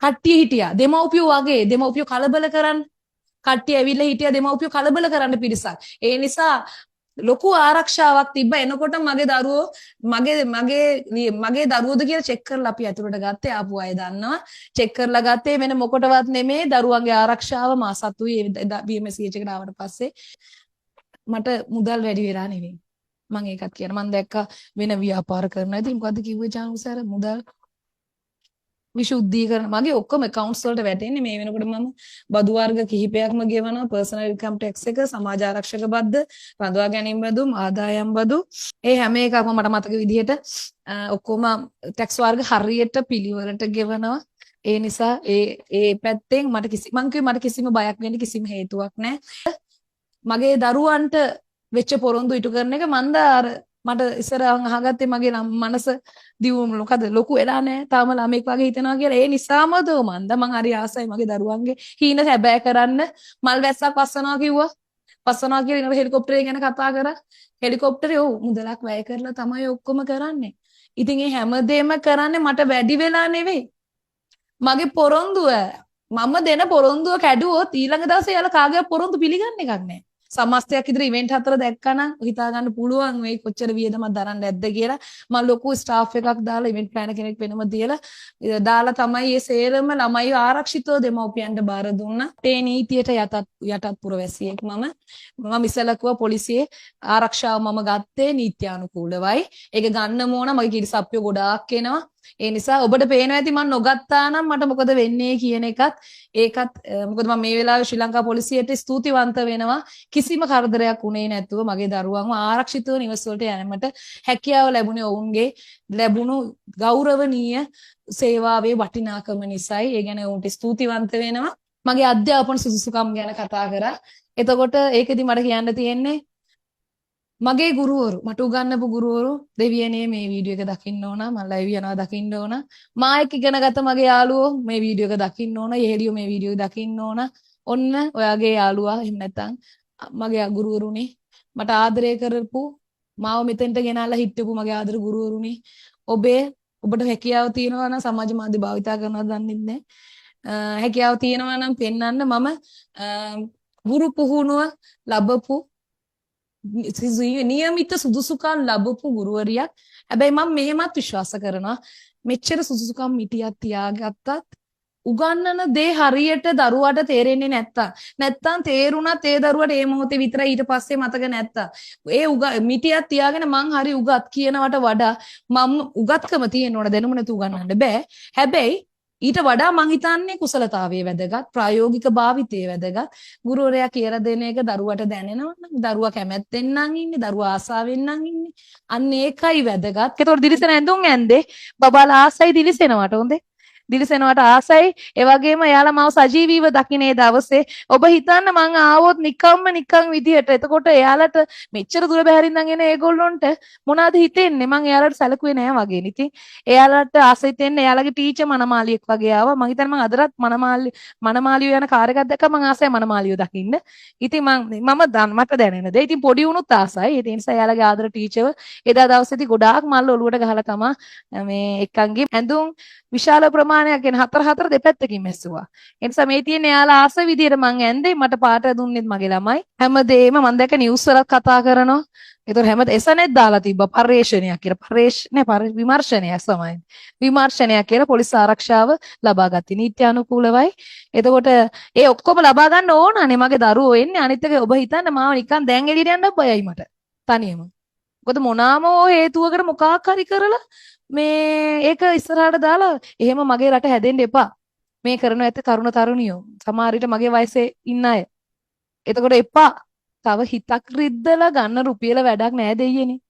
කට්ටිය හිටියා. දෙමව්පියෝ වගේ දෙමව්පියෝ කලබල කරන්න. කට්ටිය ඇවිල්ලා හිටියා දෙමව්පියෝ කලබල කරන්න පිරිසක්. ඒ නිසා ලොකු ආරක්ෂාවක් තිබ්බ. එනකොට මගේ දරුවෝ මගේ දරුවෝද කියලා චෙක් කරලා අපි ඇතුළට ගත්තේ. ආපු අය දන්නවා. චෙක් කරලා ගත්තේ වෙන මොකටවත් නෙමෙයි දරුවන්ගේ ආරක්ෂාව මා සතුයි. BMS එකට ආවට පස්සේ මට මුදල් වැඩි වෙලා නෙවෙයි. මම ඒකත් කියන මම දැක්කා වෙන ව්‍යාපාර කරනවා. ඉතින් මොකද්ද කිව්වේ චානු සර් මුදල් විශුද්ධීකරණ මගේ ඔක්කොම accounts වලට වැටෙන්නේ මේ වෙනකොට මම බදු වර්ග කිහිපයක්ම ගෙවනවා personal income tax එක සමාජ ආරක්ෂක බද්ද රඳවා ගැනීම බදු ආදායම් බදු ඒ හැම එකක්ම මට මතක විදිහට ඔක්කොම tax වර්ග හරියට පිළිවෙලට ගෙවනවා ඒ නිසා ඒ පැත්තෙන් මට කිසිම බයක් වෙන්න කිසිම හේතුවක් නැහැ මගේ දරුවන්ට වෙච්ච පොරොන්දු ඉටු කරන එක මන්ද අර මට ඉස්සරහන් අහගත්තේ මගේ මනස දියුම මොකද ලොකු වෙලා නැහැ තාම ළමෙක් වගේ හිතනවා කියලා ඒ නිසාමද මන්ද මං හරි ආසයි මගේ දරුවන්ගේ හීන හැබෑ කරන්න මල් වැස්සක් පස්සනවා කිව්වා පස්සනවා කියලා ඊනොට හෙලිකොප්ටරේ ගැන කතා කරා හෙලිකොප්ටරේ ඔව් මුදලක් වැය කරලා තමයි ඔක්කොම කරන්නේ ඉතින් ඒ හැමදේම කරන්නේ මට වැඩි වෙලා නෙවෙයි මගේ පොරොන්දුව මම දෙන පොරොන්දුව කැඩුවොත් ඊළඟ දවසේ යාලා කාගේ පොරොන්දු පිළිගන්න එකක් නැහැ සමස්තයක් ඉදිරි ඉවෙන්ට් හතර දැක්කනම් හිතා ගන්න පුළුවන් මේ කොච්චර වියදමක් දරන්න ඇද්ද කියලා මම ලොකු ස්ටාෆ් එකක් දාලා ඉවෙන්ට් ප්ලෑනර් කෙනෙක් වෙනම දාලා තමයි මේ සේරම ළමයි ආරක්ෂිතව දෙමව්පියන්ට බාර දුන්නා. ඒ නීතියට යටත් පුරවැසියෙක් මම ඉස්සෙල්ලා පොලිසියේ ආරක්ෂාව මම ගත්තේ නීත්‍යානුකූලවයි. ඒක ගන්න ඕන මගේ කිරිසප්පියෝ ගොඩාක් එනවා. ඒ නිසා ඔබට පේනවා ඇති මම නොගත්තා නම් මට මොකද වෙන්නේ කියන ඒකත් මොකද මම මේ වෙලාවේ ශ්‍රී ලංකා පොලිසියට ස්තුතිවන්ත වෙනවා කිසිම කරදරයක් උනේ නැතුව මගේ දරුවන්ව ආරක්ෂිතව නිවස වලට යෑමට හැකියාව ලැබුණේ ඔවුන්ගේ ලැබුණු ගෞරවනීය සේවාවේ වටිනාකම නිසායි ඒ ගැන ඔවුන්ට ස්තුතිවන්ත වෙනවා මගේ අධ්‍යාපන සුදුසුකම් ගැන කතා කරා එතකොට ඒකෙදි මට කියන්න තියෙන්නේ මගේ ගුරුවරු මට උගන්වපු ගුරුවරු දෙවියනේ මේ වීඩියෝ එක දකින්න ඕන මම ලයිව් යනවා දකින්න ඕන මා එක්ක ඉගෙනගත්ත මගේ යාළුවෝ මේ වීඩියෝ එක දකින්න ඕන යෙහෙලියෝ මේ වීඩියෝ එක දකින්න ඕන ඔන්න ඔයාගේ යාළුවා එහෙම නැත්නම් මගේ ගුරුවරුනේ මට ආදරය කරපු මාව මෙතෙන්ට ගෙනාලා හිටපු මගේ ආදර ගුරුවරුනේ ඔබට හැකියාව තියෙනවා නම් සමාජ මාධ්‍ය භාවිතා කරනවද දන්නේ නැහැ හැකියාව තියෙනවා නම් පෙන්වන්න මම ගුරු පුහුණුව ලැබපු නියමිත සුදුසුකම් ලැබපු ගුරුවරියක්. හැබැයි මම මෙහෙමත් විශ්වාස කරනවා මෙච්චර සුදුසුකම් මිටියක් තියාගත්තත් උගන්නන දේ හරියට දරුවාට තේරෙන්නේ නැත්තම් තේරුණත් ඒ දරුවාට ඒ මොහොතේ විතරයි ඊට පස්සේ මතක නැත්තම් ඒ මිටියක් තියාගෙන මං හරි උගත් කියනවට වඩා මම උගත්කම තියෙන්න ඕන දැනුම නැතු උගන්නන්න බෑ. හැබැයි ඊට වඩා මං හිතන්නේ කුසලතාවයේ වැදගත් ප්‍රායෝගික භාවිතයේ වැදගත් ගුරුවරයා කියලා දෙන එක දරුවට දැනෙනවා නම් දරුවා කැමැත්තෙන් නම් ඉන්නේ දරුවා ආසාවෙන් නම් ඉන්නේ අන්න ඒකයි වැදගත්. ඒතකොට දිලිසෙන ඇඳුම් ඇන්දේ බබාලා ආසයි දිලිසෙනවට හොඳේ දිලිසෙනවට ආසයි ඒ වගේම එයාලා මාව සජීවීව දකින්නේ දවසේ ඔබ හිතන්න මං ආවොත් නිකන් විදිහට එතකොට එයාලට මෙච්චර දුර බැහැරින්නම් එන ඒගොල්ලොන්ට මොනවද හිතෙන්නේ මං එයාලට සැලකුවේ නෑ වගේ නේ ඉතින් එයාලට ආසෙත් එයාලගේ ටීචර් මනමාලියෙක් වගේ ආවා මං හිතන්නේ මං අදටත් මනමාලියෝ යන කාර් එකක් දැක්කම මං ආසයි මනමාලියෝ දකින්න ඉතින් මට දැනෙන දේ ඉතින් පොඩි උනුත් ආසයි ඒ නිසා එයාලගේ ආදර ටීචර්ව එදා දවසේදී ගොඩාක් මල්ල ඔලුවට ගහලා තමයි මේ එක්කන්ගේ ඇඳුම් විශාල ප්‍රමාණයක් ගැන හතර දෙපැත්තකින් මැස්සුවා. ඒ නිසා මේ තියෙන යාලා ආස විදියට මං ඇන්දේ මට පාට දුන්නෙත් මගේ ළමයි. හැමදේම මම දැක්ක නිවුස් වලත් කතා කරනවා. ඒතර හැම එසනෙත් දාලා තිබ්බා පරිශ්‍රණයක් කියලා. විමර්ශනයක් සමයි. විමර්ශනයක් කියලා පොලිස් ආරක්ෂාව ලබා ගත්තී. නීත්‍යානුකූලවයි. එතකොට ඒ ඔක්කොම ලබා ගන්න ඕනනේ මගේ දරුවෝ එන්නේ. අනිත් එක ඔබ හිතන්න මාව නිකන් දැන් එළියට යන්න බයයි මට. තනියම. මොකද මොනාමෝ හේතුවකට මොකක් හරි කරලා මේ ඒක ඉස්සරහට දාලා එහෙම මගේ රට හැදෙන්න එපා. මේ කරන ඇත්ත තරුණ තරුණියෝ. සමහර විට මගේ වයසේ ඉන්න අය. එතකොට එපා. තව හිතක් රිද්දලා ගන්න රුපියල වැඩක් නෑ දෙයියනේ.